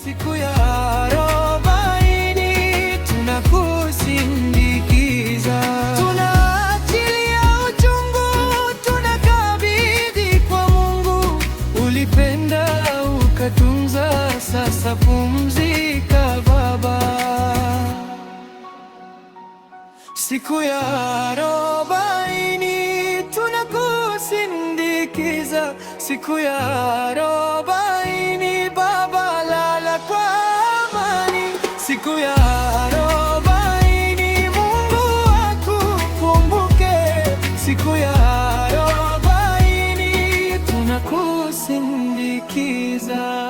siku ya arobaini tunakusindikiza, tunaachilia uchungu, tunakabidhi kwa Mungu. Ulipenda ukatunza, sasa pumzika Baba. Siku ya arobaini tunakusindikiza, siku ya arobaini Baba, lala kwa amani. Siku ya arobaini Mungu akukumbuke, siku ya arobaini tunakusindikiza.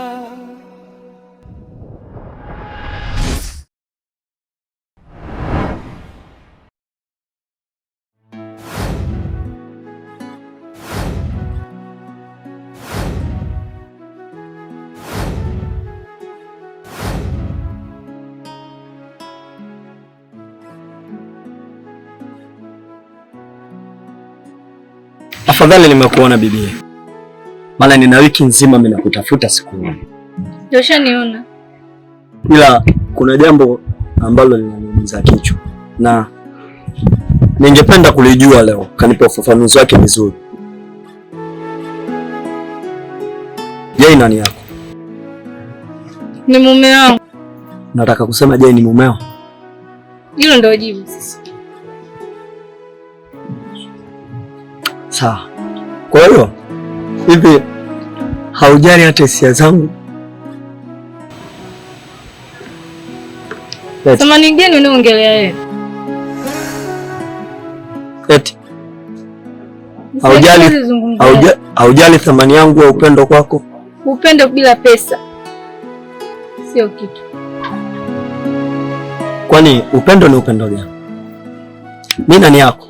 Afadhali nimekuona bibi, maana nina wiki nzima mimi nakutafuta siku nyingi. Ushaniona. Ila kuna jambo ambalo linaniumiza kichwa na ningependa kulijua leo, kanipa ufafanuzi wake vizuri. Jay nani yako? Ni mume wangu. Nataka kusema Jay ni mumeo? Hilo ndio jibu sasa. Sawa. Kwa hiyo hivi haujali hata hisia zangu? Thamani gani unaongelea wewe? Eti haujali thamani yangu au upendo kwako? Upendo bila pesa sio kitu. Kwani upendo ni upendo gani? Mimi nani yako?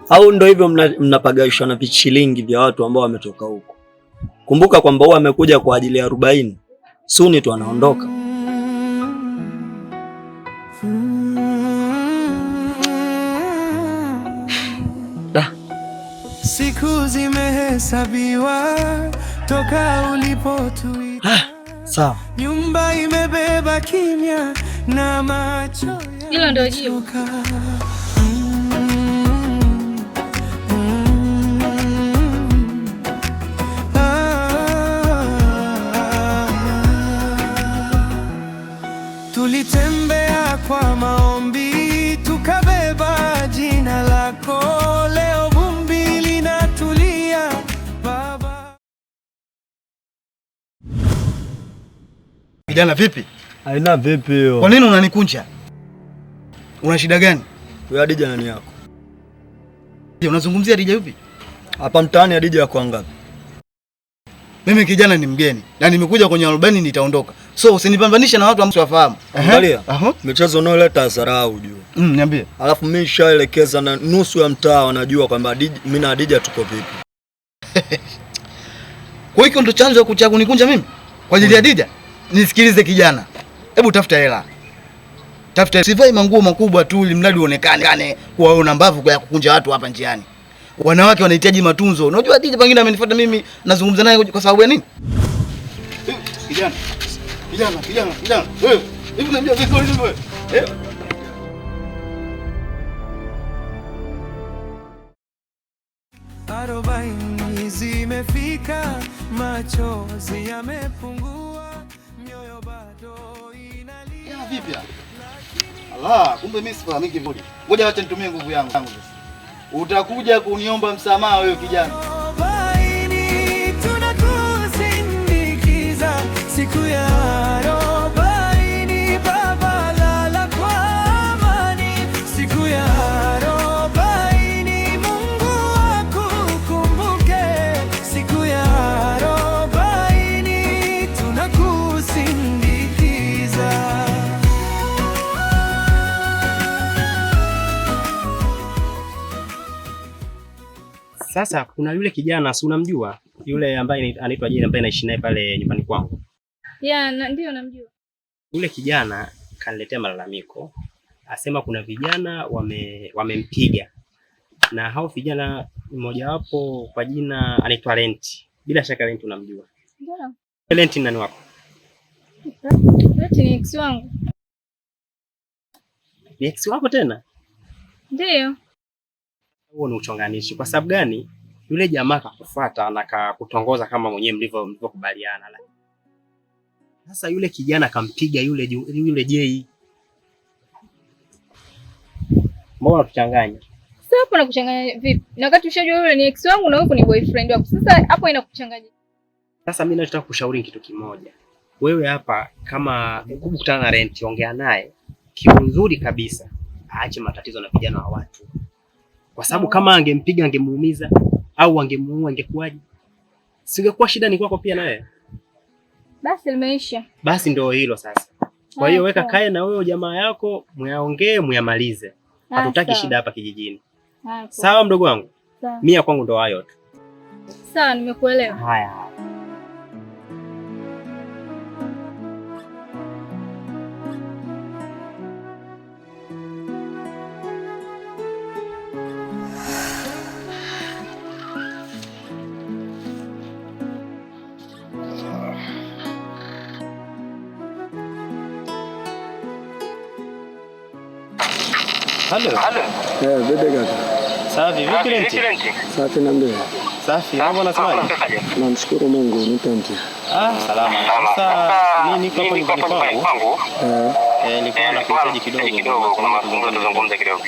Au ndo hivyo mnapagaishwa na vichilingi vya watu ambao wametoka huko? Kumbuka kwamba huwa amekuja kwa ajili ya 40. Suni tu anaondoka. Siku zimehesabiwa toka ulipotuita. Sawa. Nyumba imebeba kimya na macho. Hilo ndio jibu. Tulitembea kwa maombi, tukabeba jina lako, leo vumbi linatulia Baba. Kijana vipi? Haina vipi hiyo. Kwa nini unanikunja? Una shida gani? Wewe Adija nani yako? Unazungumzia Adija yupi? Hapa mtaani Adija yako ngapi? Mimi kijana ni mgeni na nimekuja kwenye 40 nitaondoka. So usinipambanishe na watu ambao siwafahamu. Angalia. Michezo unaoleta hasarau juu. Niambie. Alafu mimi nishaelekeza na nusu ya mtaa wanajua kwamba mimi na Adija tuko vipi. Kwa hiyo ndo chanzo cha kunikunja mimi? Kwa ajili ya Adija? Nisikilize kijana. Hebu tafuta hela. Tafuta, sivai manguo makubwa tu ili mradi uonekane kuwa una mbavu ya kukunja watu hapa njiani. Wanawake wanahitaji matunzo. Unajua Adija pengine amenifuata mimi nazungumza naye kwa sababu ya nini? Kijana. Wewe, hivi unajua vipi wewe? Arobaini zimefika, machozi yamepungua, mioyo bado inalia. Vipi? Allah, kumbe mimi sifahamiki vizuri. Ngoja acha nitumie nguvu yangu sasa. Utakuja kuniomba msamaha wewe kijana. Arobaini tunakusindikiza, siku ya arobaini Baba, lala kwa amani. Siku ya arobaini Mungu akukumbuke, siku ya arobaini tunakusindikiza. Sasa kuna yule kijana, si unamjua? Yule ambaye anaitwa Jane, ambaye anaishi naye pale nyumbani kwangu. Ndio namjua. Yule kijana kaniletea malalamiko, asema kuna vijana wamempiga. Na hao vijana mmoja wapo kwa jina anaitwa Lenti. Bila shaka Lenti unamjua. Ndio. Lenti nani wako? Lenti ni ex wangu. Ni ex wako tena? Ndio. Huo ni uchonganishi. Kwa sababu gani? Yule jamaa akakufuata na akakutongoza kama mwenyewe mlivyokubaliana. Sasa yule kijana akampiga yule Jay. Mbona tuchanganya? Sasa hapo nakuchanganya vipi? Na wakati ushajua yule ni ex wangu na wewe ni boyfriend wako. Sasa hapo inakuchanganya. Sasa mimi nataka kushauri kitu kimoja. Wewe hapa kama ukikutana na Lenti, ongea naye kiuzuri kabisa. Aache matatizo na vijana wa watu. Kwa sababu kama angempiga angemuumiza au angemuua ingekuwaje? Singekuwa shida ni kwako pia na wewe. Basi limeisha. Basi ndio hilo sasa. Kwa hiyo weka kae na wewe jamaa yako, muyaongee, muyamalize. Hatutaki shida hapa kijijini. Sawa mdogo wangu? Sawa. Mimi kwangu ndo hayo tu. Sawa, nimekuelewa. Haya. Halo. Bebe kaka. Safi, vipi Lenti? Safi na mbele. Safi, mambo unasemaje? Namshukuru Mungu, nipo mtu. Salama. Sasa mimi niko hapo nyumbani kwangu. Nilikuwa nakuhitaji kidogo, kuna mazungumzo tuzungumze kidogo.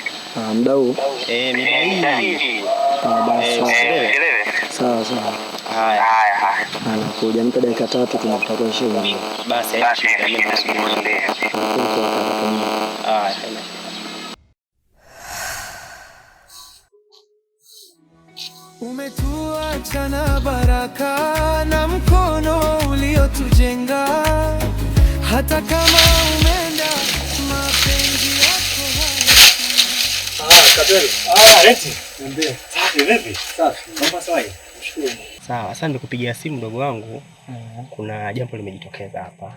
Muda huu? Mida hii. Basi. Sawa. Haya. Anakuja nipe dakika 3 tunapata kwa shughuli. Basi, Umetuacha na baraka na mkono uliotujenga, hata kama umeenda mapenzi yako Lenti. Niambie. Safi vipi? Safi. Mambo sawa? Nashukuru. Sawa, sasa nikupigia simu mdogo wangu. Kuna jambo limejitokeza hapa.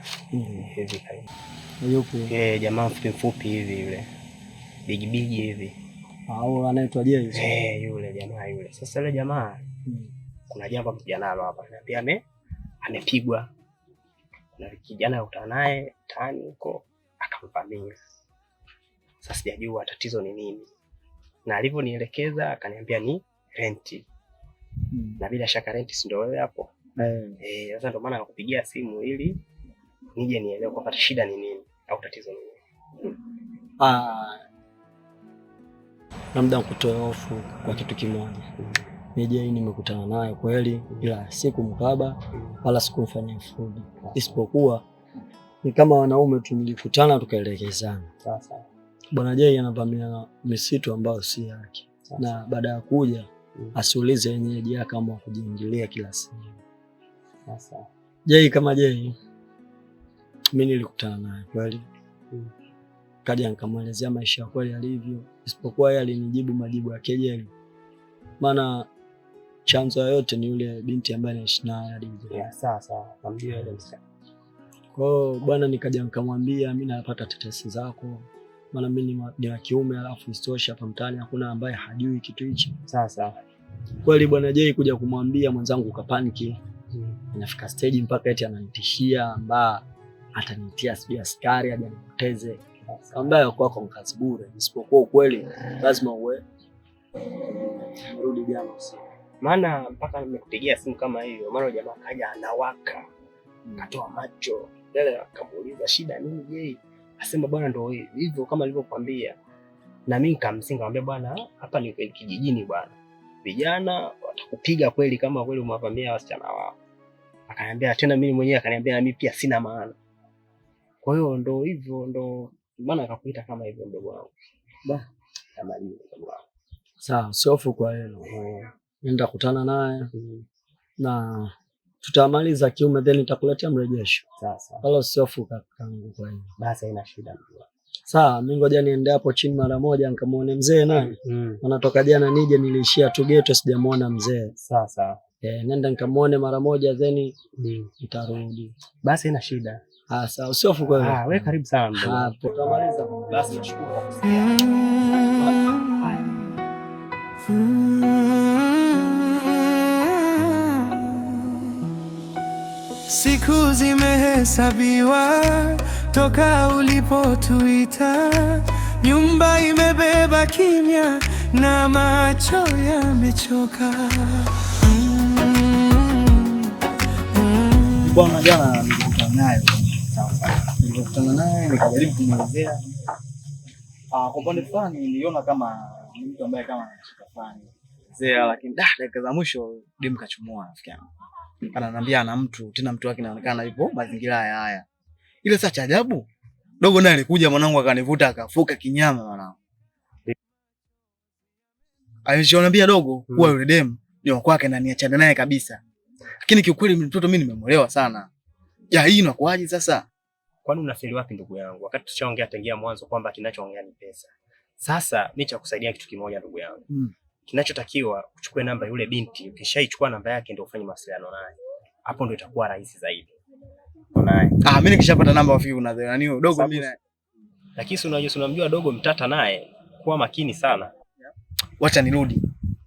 Hivi karibu. Yupo. Jamaa mfupi hivi yule. Big hivi. Au anaitwa Jay? Yule jamaa yule. Sasa yule jamaa kuna jambo kijanalo hapa. Pia amepigwa. Kuna kijana yukutana naye tani huko akamvamia. Sasa sijajua tatizo ni nini. Na alivyonielekeza akaniambia ni Lenti. Na bila shaka Lenti si ndio wewe hapo? Sasa ndio maana nakupigia simu ili nije nielewe kwa shida ni nini au tatizo ni nini. Labda nikutoe hofu kwa kitu kimoja. Jay nimekutana naye kweli, ila sikumkaba wala sikumfanyia fujo. Isipokuwa ni kama wanaume tulikutana tukaelekezana. Sasa Bwana Jay anavamia misitu ambayo si yake. Na baada ya kuja asiulize wenyeji yake kama kujiingilia kila siku. Sasa Jay kama Jay mimi nilikutana naye kweli. Kaja nikamwelezea maisha kweli alivyo, isipokuwa yeye alinijibu majibu ya kejeli. Maana chanzo yote ni yule binti ambaye anaishi naye hadi hivi. Sawa, namjua ile msichana. Kwa hiyo bwana nikaja nikamwambia mimi napata tetesi zako. Maana mimi ni wa kiume alafu istosha hapa mtaani hakuna ambaye hajui kitu hichi. Sawa. Kweli Bwana Jay kuja kumwambia mwenzangu kapaniki. Inafika stage mpaka eti ananitishia amba atanitia sijui askari aje anipoteze. Ambaye kwako mkazi bure, isipokuwa ukweli lazima uwe rudi jana usiku. Maana mpaka nimekupigia simu kama hiyo, maana jamaa kaja anawaka. Katoa macho. Yale akamuuliza shida nini Jay? Asema bwana ndio hivyo kama nilivyokuambia. Na mimi nikamwambia bwana hapa ni kijijini bwana. Vijana watakupiga kweli kama kweli umewavamia wasichana wao. Akaniambia tena mimi mwenyewe akaniambia na mimi pia sina maana. Kwa hiyo ndio hivyo ndio maana akakuita kama hivyo mdogo wangu. Kama hivyo mdogo wangu. Sawa, siofu kwa hilo. Nenda kukutana naye. Na tutamaliza kiume then nitakuletea mrejesho. Sasa. Wala siofu kakangu kwa hiyo. Basi haina shida mdogo. Sawa, mimi ngoja niende hapo chini mara moja nikamuone mzee naye. Anatoka jana nije niliishia tu ghetto sijamuona mzee. Sawa. Nenda nikamuone mara moja then nitarudi. Basi haina shida. Sawa, usiofu kwa hiyo. Wewe karibu sana mdogo. Tutamaliza. Basi nashukuru kwa kusikia. Siku zimehesabiwa toka ulipotuita, nyumba imebeba kimya na macho yamechoka. Bwana jana nilikutana naye. Nilikutana naye nikajaribu kumwelezea. Kwa upande fulani niliona kama ni mtu ambaye kama anashika fulani. Zea, lakini dakika za mwisho demu kachumua rafiki yangu. Ananiambia ana mtu, tena mtu wake inaonekana yupo mazingira haya. Ile sasa cha ajabu, dogo naye alikuja mwanangu akanivuta akafuka kinyama mwanangu. Aliniambia dogo kuwa yule demu ni wa kwake na niachane naye kabisa. Lakini kiukweli mtoto mimi nimemuelewa sana. Ya hii inakuaje sasa? Kwani unafeli wapi ndugu yangu? Wakati tushaongea tangia mwanzo kwamba kinachoongea ni pesa. Sasa mimi cha kusaidia kitu kimoja ndugu yangu. Kinachotakiwa uchukue namba yule binti, ukishaichukua namba yake ndio ufanye mawasiliano naye. Hapo ndio itakuwa rahisi zaidi. Unaye. Mimi nikishapata namba wapi unadhani nani dogo mimi naye. Lakini unamjua dogo mtata naye, kuwa makini sana. Wacha nirudi.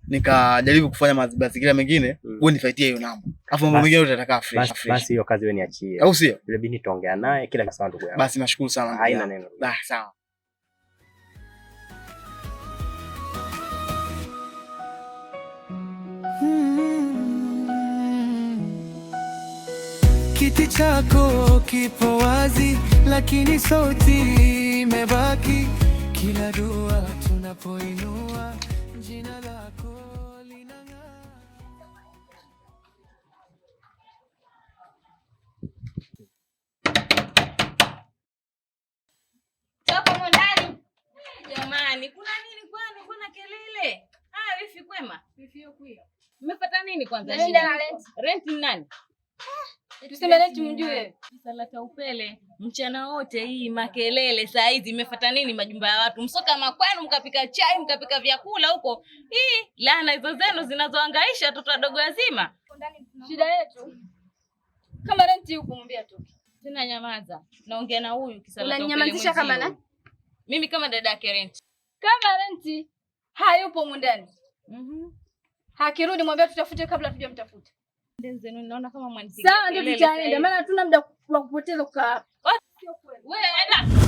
Nikajaribu kufanya mazingira mengine, wewe nifaitie hiyo namba. Alafu mambo mengine utataka fresh. Basi hiyo kazi wewe niachie. Au sio? Yule binti tuongea naye kila kitu sawa ndugu yangu. Basi nashukuru sana. Haina neno. Sawa. Kiti chako kipo wazi, lakini sauti imebaki. Kila dua tunapoinua, jina lako linang'aa. Toka ndani. Jamani, kuna nini kwani? Kuna kelele? Wifi kwema? Wifi yuko hiyo. Mmefuata nini kwanza? Nenda na rent. Rent ni nani? Tuseme rent mjue. Salata upele. Mchana wote hii makelele saa hizi imefuata nini majumba ya watu? Msoka makwenu mkapika chai, mkapika vyakula huko. Hii laana hizo zenu zinazohangaisha watoto wadogo wazima. Shida yetu. Kama rent yuko mwambie tu. Tena nyamaza. Naongea na huyu kisalata upele. Unanyamazisha kama nani? Mimi kama dada yake rent. Kama rent hayupo mundani. Hakirudi mwambie tutafute kabla tujamtafuta. Ndenzenu naona kama mwanipiga. Sawa ndio tutaenda. Maana hatuna muda wa kupoteza kukaa. Wewe enda.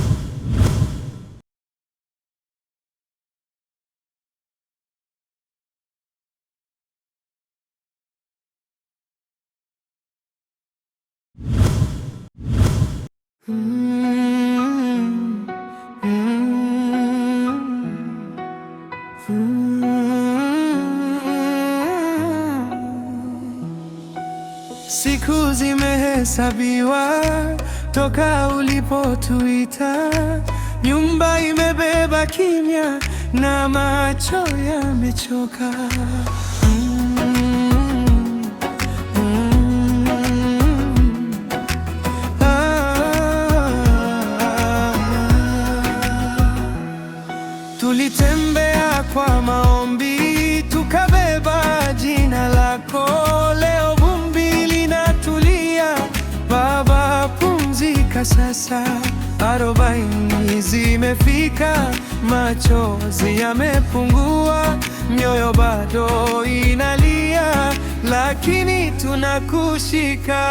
Siku zimehesabiwa toka ulipotuita, nyumba imebeba kimya na macho yamechoka. Tulitembea kwa maombi, tukabeba jina lako. Leo vumbi linatulia, Baba pumzika sasa. 40 zimefika, machozi yamepungua, mioyo bado inalia, lakini tunakushika.